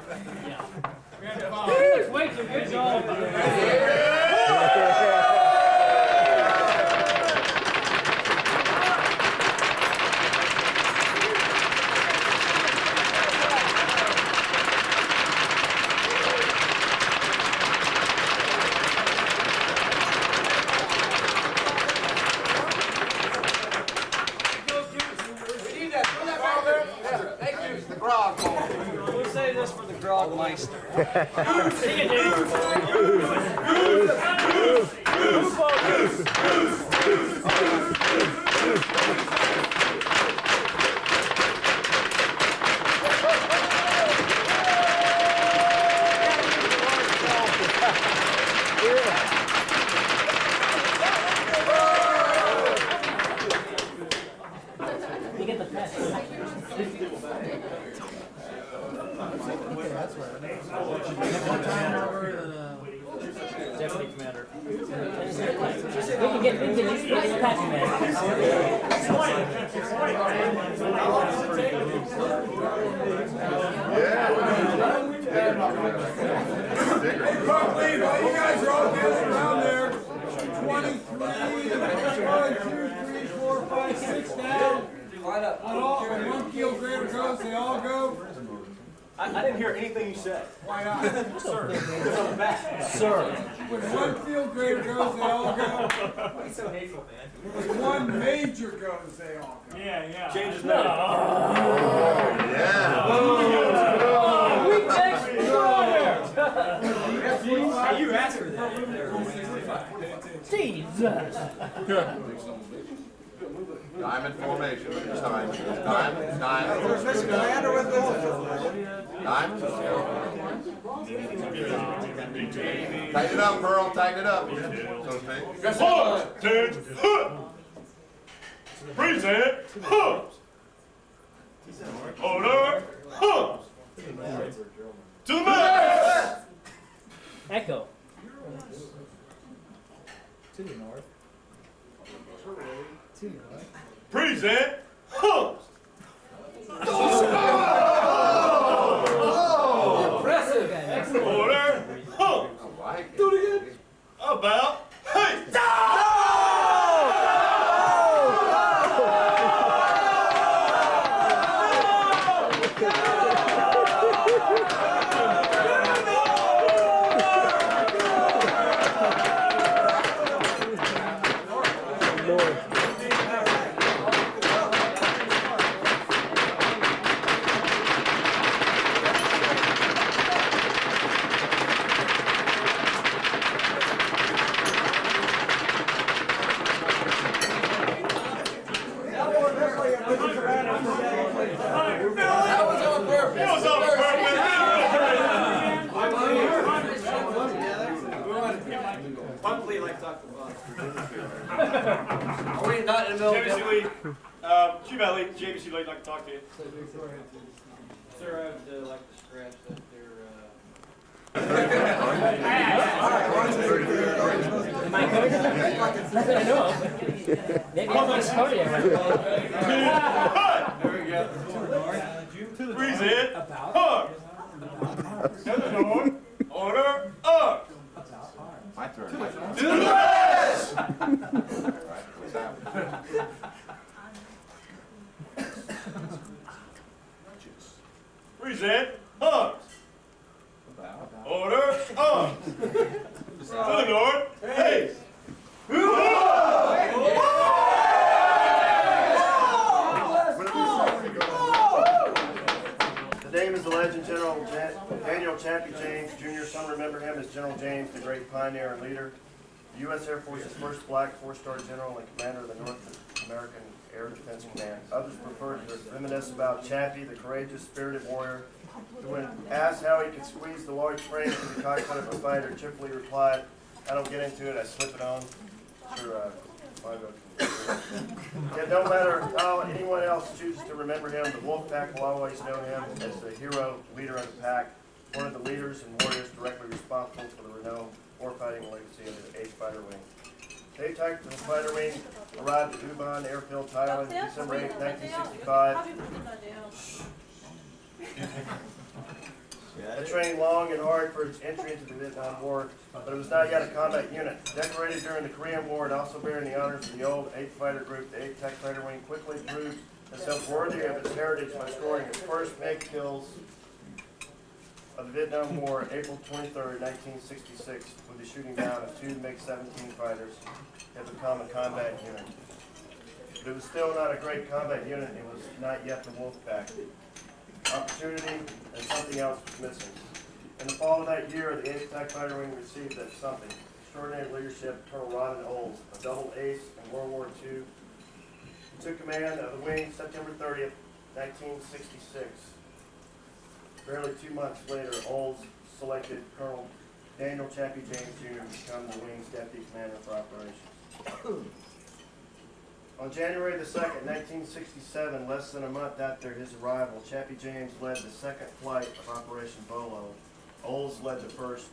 That's way too good. We'll say this for the grog meister. You get the pet. Deputy commander. We can get patch man. While you guys are all gathered around there, 23, 1, 2, 3, 4, 5, 6 down. When one field grader goes, they all go. I didn't hear anything you said. Why not? Sir. Because I'm back. Sir. When one field grader goes, they all go. Why are you so hateful, man? When one major goes, they all go. Yeah. Change his name. We next You asked for that. Jesus. Diamond formation. It's time. Diamond. There's this commander with Diamond. Tighten it up, Pearl. Tighten it up. So to speak. Hooks, dude. Present. Hooks. Order. Hooks. To the max. Echo. Present. Hooks. Impressive. Order. Hooks. I like it. Do it again. About. Hey. Probably like Dr. Bob. Are we not in the middle of JBC Lee. Chief Valley. JBC Lee, like to talk to you. Sir, I'd like to scratch that there. Am I covered? That's what I know of. Maybe I'm not covered yet. There we go. Present. Hooks. To the north. Order. Up. My turn. To the west. What's happening? Present. Hooks. Order. Up. To the north. Hey. The name is the legend General Daniel Chappie James Jr. Some remember him as General James, the great pioneer and leader. The U.S. Air Force's first black four-star general and commander of the North American Air Defense Command. Others prefer to reminisce about Chappie, the courageous, spirited warrior, who when asked how he could squeeze the large frame into the cockpit of a fighter, cheerfully replied, "I don't get into it, I slip it on." Sure, Yet no matter how anyone else chooses to remember him, the Wolfpack will always know him as the hero, leader of the pack, one of the leaders and warriors directly responsible for the renowned warfighting legacy of the 8th Fighter Wing. The 8th Type of the Fighter Wing arrived at Ubon Airfield, Thailand, December 8, 1965. had trained long and hard for its entry into the Vietnam War, but it was not yet a combat unit. Decorated during the Korean War and also bearing the honors of the old 8th Fighter Group, the 8th Tech Fighter Wing quickly proved itself worthy of its heritage by scoring its first MiG kills of the Vietnam War, April 23rd, 1966, with the shooting down of 2 MiG-17 fighters. It had become a combat unit. But it was still not a great combat unit. It was not yet the Wolfpack. Opportunity and something else was missing. In the fall of that year, the 8th Tech Fighter Wing received that something. Extraordinary leadership, Colonel Rodden Olds, a double ace in World War II, took command of the wing September 30th, 1966. Barely 2 months later, Olds selected Colonel Daniel Chappie James Jr. to become the wing's deputy commander for operations. On January the 2nd, 1967, less than a month after his arrival, Chappie James led the second flight of Operation Bolo. Olds led the first,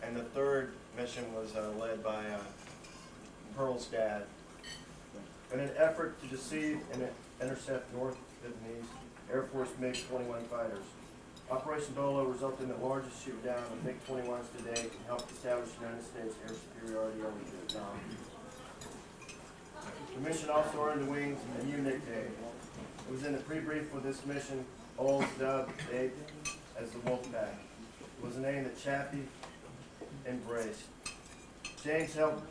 and the third mission was led by Pearl's dad. In an effort to deceive and intercept North Vietnamese Air Force MiG-21 fighters. Operation Bolo resulted in the largest shoot-down of MiG-21s to date and helped establish United States air superiority over Vietnam. The mission also earned the wings a new nickname. It was in the pre-brief for this mission, Olds dubbed the 8th as the Wolfpack. It was a name that Chappie embraced. James helped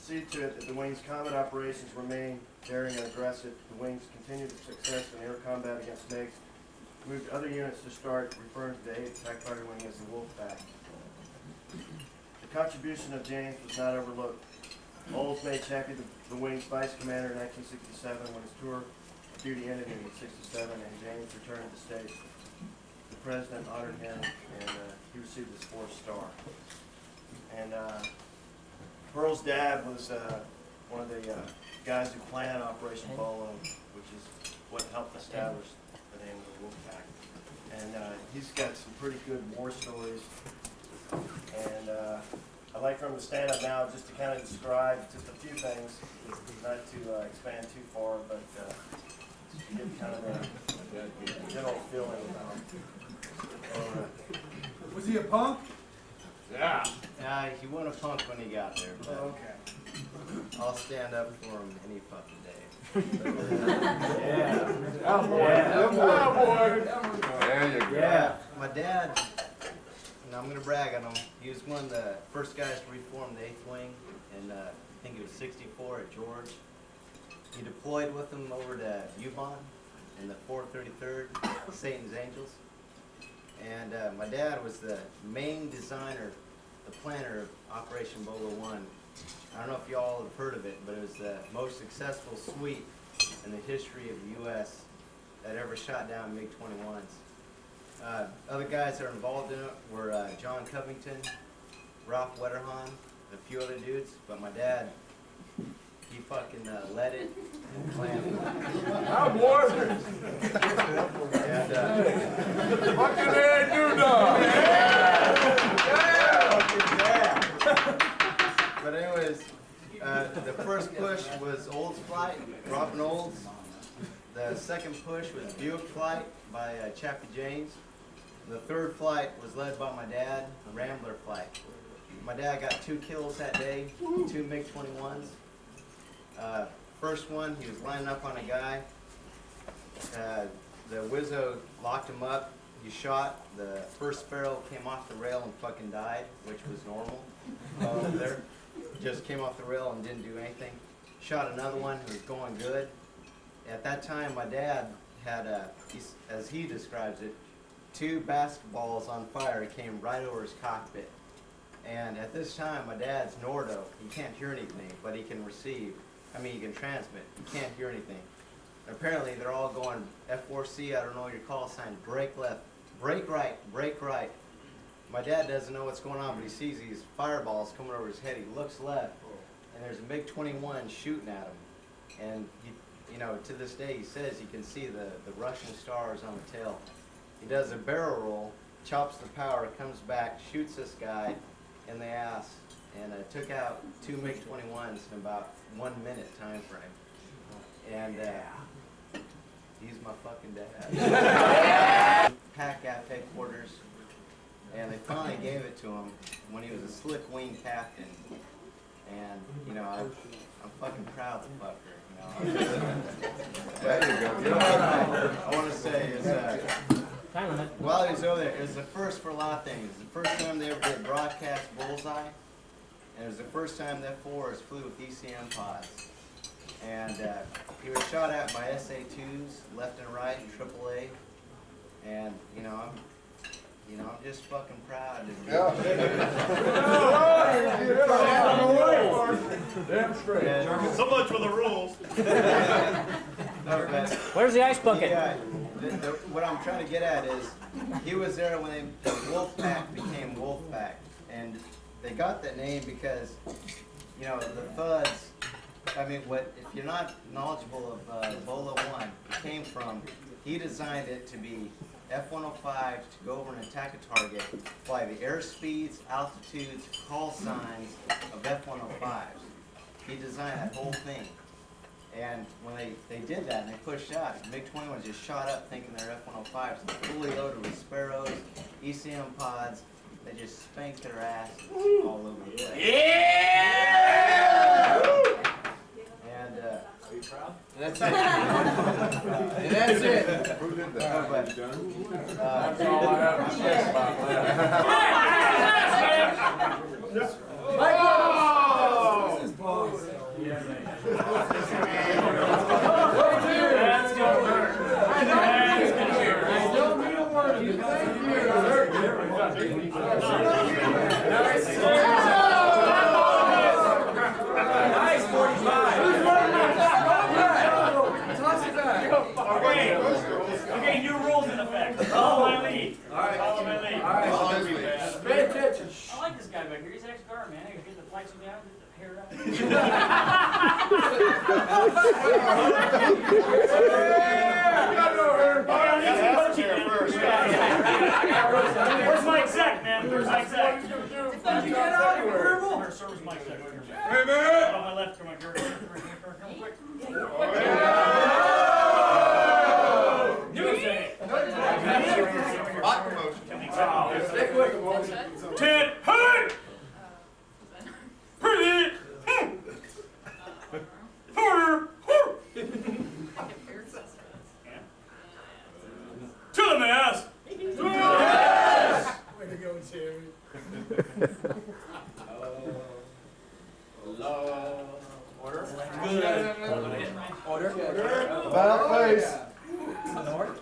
see to it that the wing's combat operations remain daring and aggressive. The wing's continued success in air combat against MiGs moved other units to start referring to the 8th Tech Fighter Wing as the Wolfpack. The contribution of James was not overlooked. Olds made Chappie the wing's vice commander in 1967 when his tour of duty ended in 1967 and James returned to the States. The President honored him and he received his 4th star. And Pearl's dad was one of the guys who planned Operation Bolo, which is what helped establish the name of the Wolfpack. And he's got some pretty good war stories. And I'd like for him to stand up now just to kind of describe just a few things, not to expand too far, but to get kind of a general feeling about it. Was he a punk? Yeah. He wasn't a punk when he got there, but Okay. I'll stand up for him any fucking day. There you go. Yeah, my dad, and I'm going to brag on him, he was one of the first guys to reform the 8th Wing, and I think it was 64 at George. He deployed with them over to Yukon in the 433rd Satan's Angels. And my dad was the main designer, the planner of Operation Bolo 1. I don't know if y'all have heard of it, but it was the most successful sweep in the history of the U.S. that ever shot down MiG-21s. Other guys that are involved in it were John Covington, Ralph Wetterhahn, a few other dudes, but my dad, he fucking led it and planned it. And, What can they do now? But anyways, the first push was Olds flight, Robin Olds. The second push was Buick flight by Chappie James. The third flight was led by my dad, the Rambler flight. My dad got 2 kills that day, 2 MiG-21s. First one, he was lining up on a guy. The Wizzo locked him up. He shot. The first barrel came off the rail and fucking died, which was normal over there. Just came off the rail and didn't do anything. Shot another one who was going good. At that time, my dad had, as he describes it, 2 basketballs on fire. It came right over his cockpit. And at this time, my dad's Nordo. He can't hear anything, but he can receive. I mean, he can transmit. He can't hear anything. Apparently, they're all going F4C, I don't know your call sign, brake left, brake right, brake right. My dad doesn't know what's going on, but he sees these fireballs coming over his head. He looks left, and there's a MiG-21 shooting at him. And, you know, to this day, he says he can see the Russian stars on the tail. He does a barrel roll, chops the power, comes back, shoots this guy in the ass, and took out 2 MiG-21s in about 1 minute time frame. And he's my fucking dad. Pack at headquarters, finally gave it to him when he was a slick wing captain. And, you know, I'm fucking proud of the fucker, you know. There you go. I want to say is, while he was over there, it was the first for a lot of things. It was the first time they ever did broadcast bullseye. And it was the first time that force flew with ECM pods. And he was shot at by SA-2s, left and right, and AAA. And, you know, I'm just fucking proud. Damn straight. So much for the rules. Where's the ice bucket? Yeah, what I'm trying to get at is, he was there when the Wolfpack became Wolfpack. And they got that name because, you know, the thuds, I mean, if you're not knowledgeable of Ebola 1, it came from, he designed it to be F-105s to go over and attack a target, fly the airspeeds, altitudes, call signs of F-105s. He designed that whole thing. And when they did that and they pushed out, MiG-21 just shot up thinking they're F-105s, fully loaded with Sparrows, ECM pods. They just spanked their ass all over the place. Yeah! And Are you proud? That's it. And that's it. Who did that? that's all I have to say about that. This is boss. I don't mean a word of it. Thank you. Nice 45. Okay, new rules in effect. Follow my lead. Follow my lead. Pay attention. I like this guy back here. He's ex-guard, man. I can get the flights down, get the hair up. Where's my exec, man? Where's my exec? Did you get out of here? Where's my exec? Hey, man. On my left, come on, Gary. Come quick. Hot promotion. Stay quick. Ted, hey! Pretty! To the mass! Yes! Way to go, Terry. Order. Order. About face. To the north.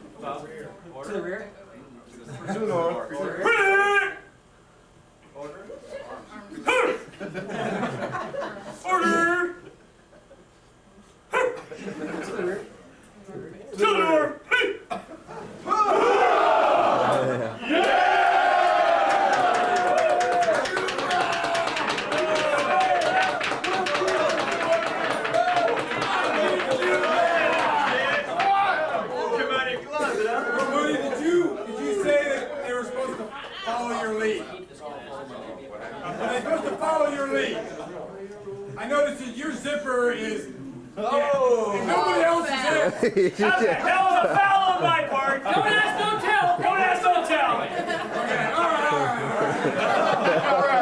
To the rear. To the north. Order. Order. To the rear. To the north. I noticed that your zipper is. Oh! And nobody else is in it. That's a hell of a foul on my part. Don't ask, don't tell. Don't ask, don't tell. Okay, all right.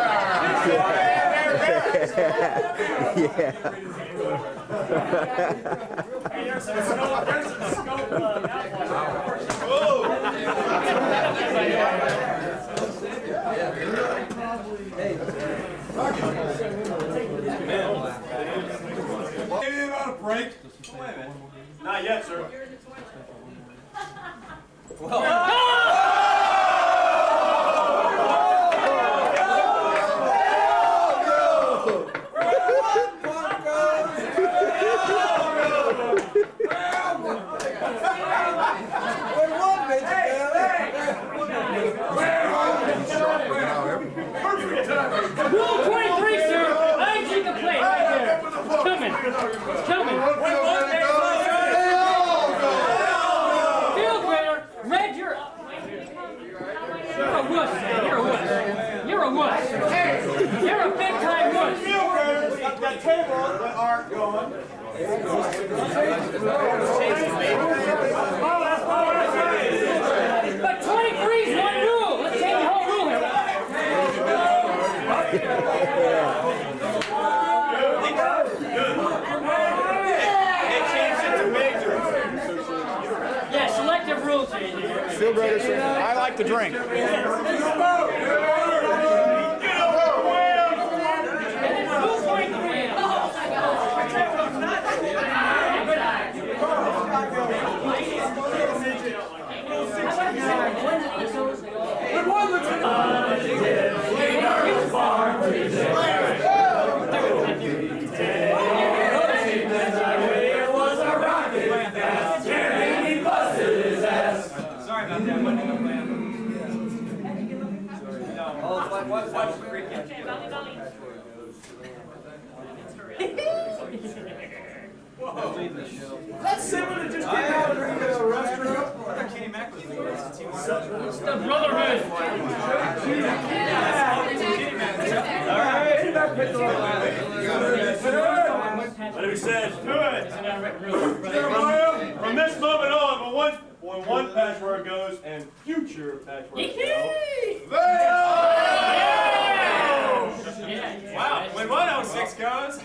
Hey, there's some scope. There's some scope. Anything about a break? Not yet, sir. Rule 23, sir. I see the play right there. It's coming. It's coming. Field runner, Red, you're a wuss, man. You're a wuss. You're a wuss. You're a big time wuss. That table that aren't going. But 23 is one rule. Let's change the whole rule here. keel greater. I like to drink. That's similar to just getting out of the restaurant. It's the brotherhood. Let me say it. From this moment on, when one patchwork goes and future patchwork goes. Wow, when 106 goes.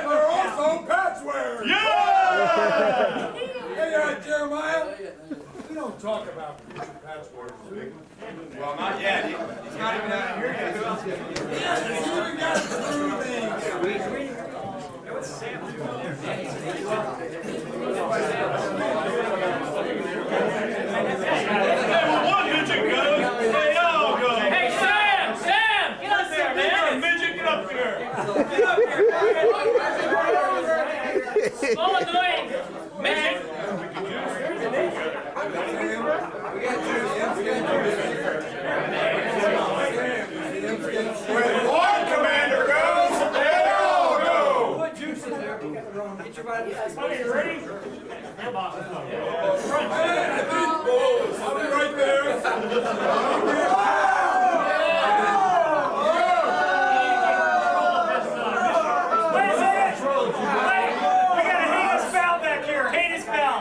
They're also patchwork. Yeah! Hey, Jeremiah, we don't talk about future patchwork. Well, not yet. He's not even out here yet. We got through things. When one midget goes, they all go. Hey, Sam! Sam! Get up there, man! Midget, get up here. Get up here. All annoying! Midget! When one commander goes, they all go. Put juice in there. Get your body. Okay, you ready? I'll be right there. Wait a second. Wait. We got a heinous foul back here. Heinous foul.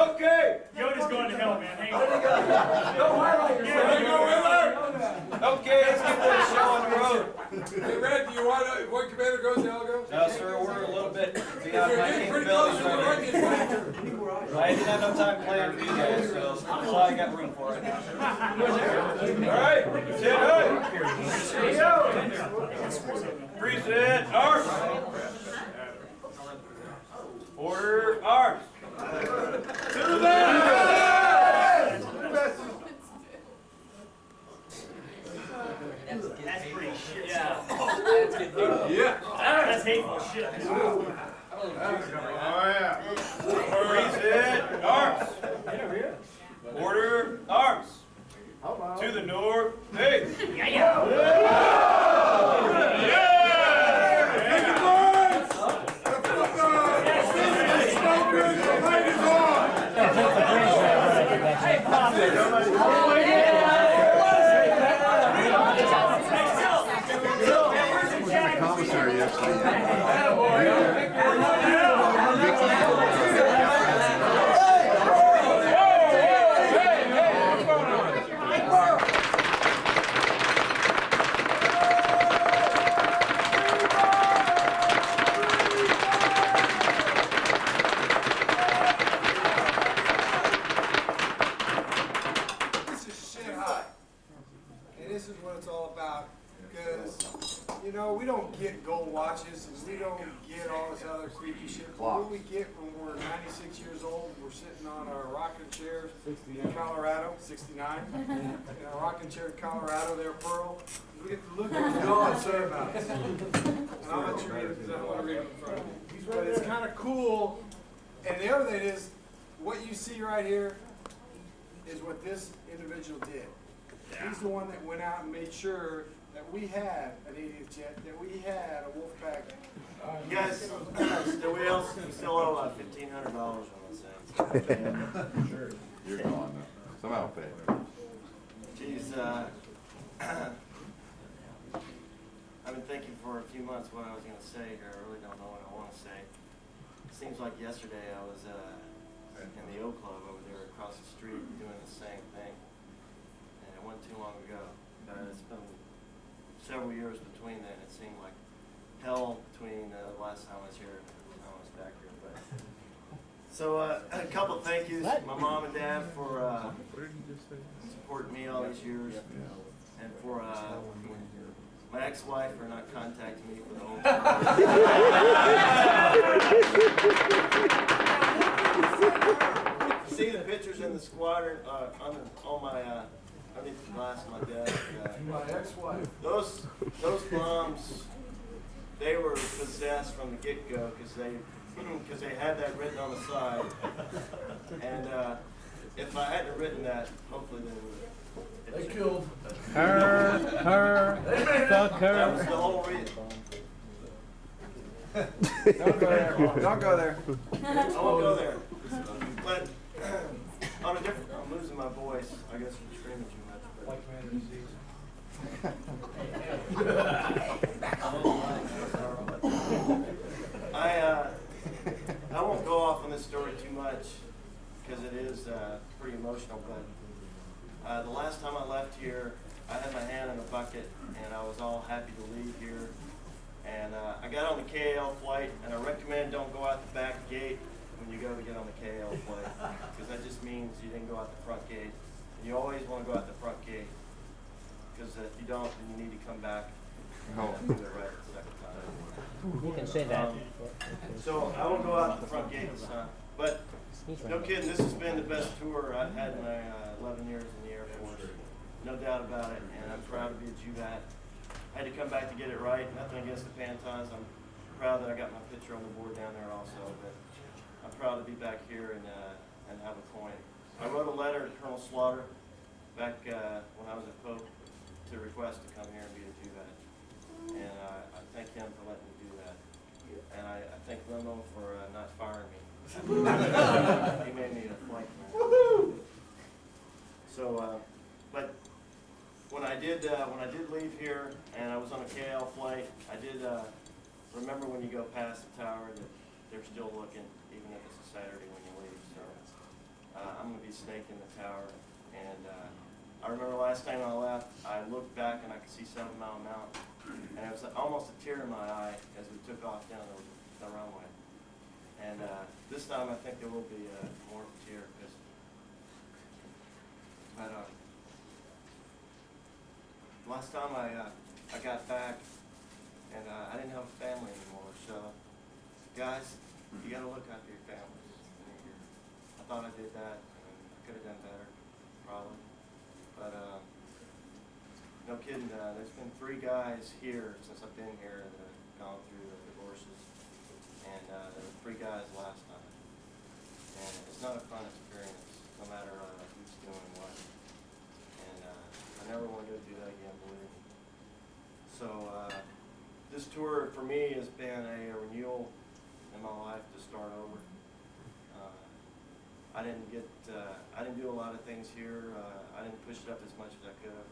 Okay. Yoda's going to hell, man. Hang on. Okay, let's get this show on the road. Hey, Red, do you want to, if one commander goes, they all go? No, sir, we're a little bit beyond You're my getting pretty close to capabilities the right ranking now. factor. I didn't have no time playing for you guys, so that's all I got room for right now. All right, sit up. Preset arms. Order arms. To the left. That's pretty shit. Yeah. That's hateful shit. Oh, yeah. Preset arms. Order arms. To the north. Hey. Commissary yesterday. This is shit hot. And this is what it's all about. Because, you know, we don't get gold watches and we don't get all this other creepy shit. But what we get when we're 96 years old, we're sitting on our rocking chairs in Colorado, 69. In our rocking chair in Colorado there, Pearl. We get to look at what God said about us. And I'll let you read it because I don't want to read it in front of you. But it's kind of cool. And the other thing is, what you see right here is what this individual did. He's the one that went out and made sure that we had an 80th jet, that we had a Wolfpack. You guys, still wheels, you still owe $1,500 on this thing. You're gone now. Somehow pay. Geez, I've been thinking for a few months what I was going to say here. I really don't know what I want to say. It seems like yesterday I was in the O Club over there across the street doing the same thing. And it wasn't too long ago. It's been several years between then. It seemed like hell between the last time I was here and the time I was back here. But so a couple of thank yous, my mom and dad for supporting me all these years, and for my ex-wife for not contacting me for the whole time. See the pictures in the squadron on my underneath the glass of my desk. My ex-wife. Those bombs, they were possessed from the get-go because they had that written on the side. And if I hadn't written that, hopefully they would. They killed Her, fuck her. That was the whole reason. Don't go there. Don't go there. I won't go there. But on a different, I'm losing my voice. I guess from screaming too much. But. I won't go off on this story too much because it is pretty emotional. But the last time I left here, I had my hand in a bucket and I was all happy to leave here. And I got on the KL flight, and I recommend don't go out the back gate when you go to get on the KL flight, because that just means you didn't go out the front gate. And you always want to go out the front gate, because if you don't, then you need to come back and do it right the second time. You can say that. So I won't go out the front gate this time. But no kidding, this has been the best tour I've had in my 11 years in the Air Force. No doubt about it, and I'm proud to be a GVAT. I had to come back to get it right. Nothing against the Pantons. I'm proud that I got my picture on the board down there also. But I'm proud to be back here and have a point. I wrote a letter to Colonel Slaughter back when I was at Pope to request to come here and be a GVAT. And I thank him for letting me do that. And I thank Limo for not firing me. He made me a flight commander. So, but when I did leave here and I was on a KL flight, I did remember when you go past the tower that they're still looking, even if it's a Saturday when you leave. So I'm going to be snaking the tower. And I remember last time I left, I looked back and I could see 7 Mile Mountain. And it was almost a tear in my eye as we took off down the runway. And this time I think there will be more of a tear. But last time I got back, and I didn't have a family anymore. So, guys, you got to look after your families. I thought I did that, and I could have done better, probably. But no kidding. There's been 3 guys here since I've been here that have gone through the divorces, and there were 3 guys last time. And it's not a fun experience, no matter who's doing what. And I never want to go through that again, believe me. So this tour for me has been a renewal in my life to start over. I didn't do a lot of things here. I didn't push it up as much as I could have.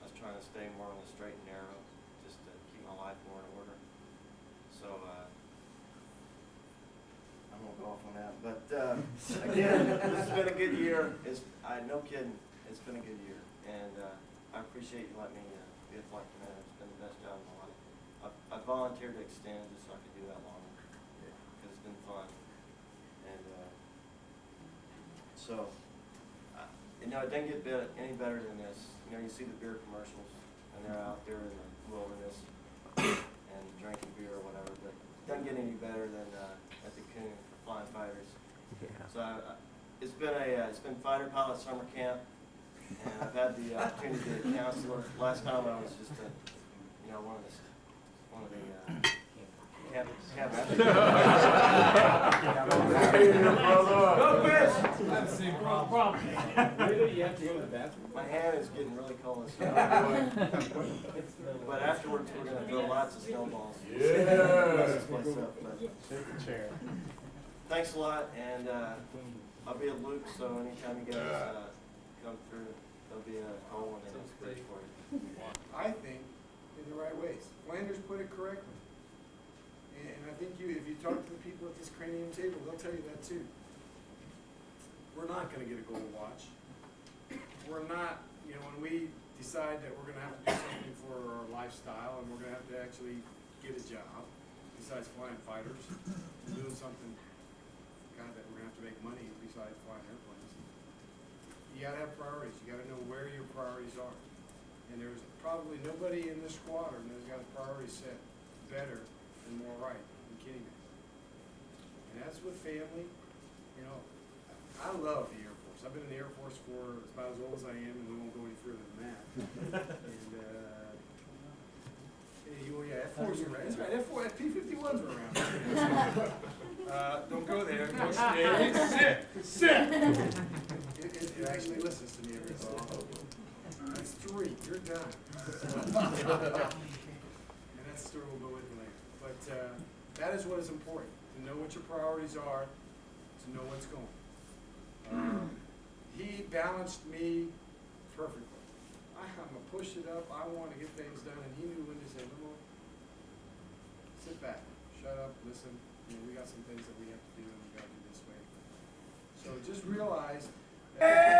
I was trying to stay more on the straight and narrow, just to keep my life more in order. So I won't go off on that. But again, this has been a good year. No kidding, it's been a good year. And I appreciate you letting me be a flight commander. It's been the best job of my life. I volunteered to extend just so I could do that longer, because it's been fun. And so, it doesn't get any better than this. You see the beer commercials, and they're out there in the wilderness and drinking beer or whatever, but it doesn't get any better than at the Coon Flying Fighters. Yeah. So it's been fighter pilot summer camp, and I've had the opportunity to be a counselor. Last time I was just one of the captains. That's the same problem. You have to go to the bathroom. My hand is getting really cold. So but afterwards, we're going to throw lots of snowballs. Yeah. Mess this place up, but thanks a lot, and I'll be at Luke, so anytime you guys come through, there'll be a hole in this bridge for you. I think in the right ways. Flanders put it correctly. And I think if you talk to the people at this cranium table, they'll tell you that too. We're not going to get a gold watch. We're not, when we decide that we're gonna have to do something for our lifestyle, and we're gonna have to actually get a job, besides flying fighters, and doing something, God, that we're gonna have to make money besides flying airplanes. You gotta have priorities, you gotta know where your priorities are. And there's probably nobody in this squadron that's got a priority set better and more right than Kenny does. And that's with family, you know, I love the Air Force. I've been in the Air Force for about as old as I am, and we won't go any further than that. And, yeah, F4s are around. That's right, P-51s are around. Don't go there. Go stay. Sit. It actually listens to me every so often. That's 3. You're done. And that story will go with you later. But that is what is important, to know what your priorities are, to know what's going. He balanced me perfectly. I'm going to push it up. I want to get things done. And he knew when to say, no, sit back, shut up, listen. You know, we got some things that we have to do, and we got to do this way. So just realize that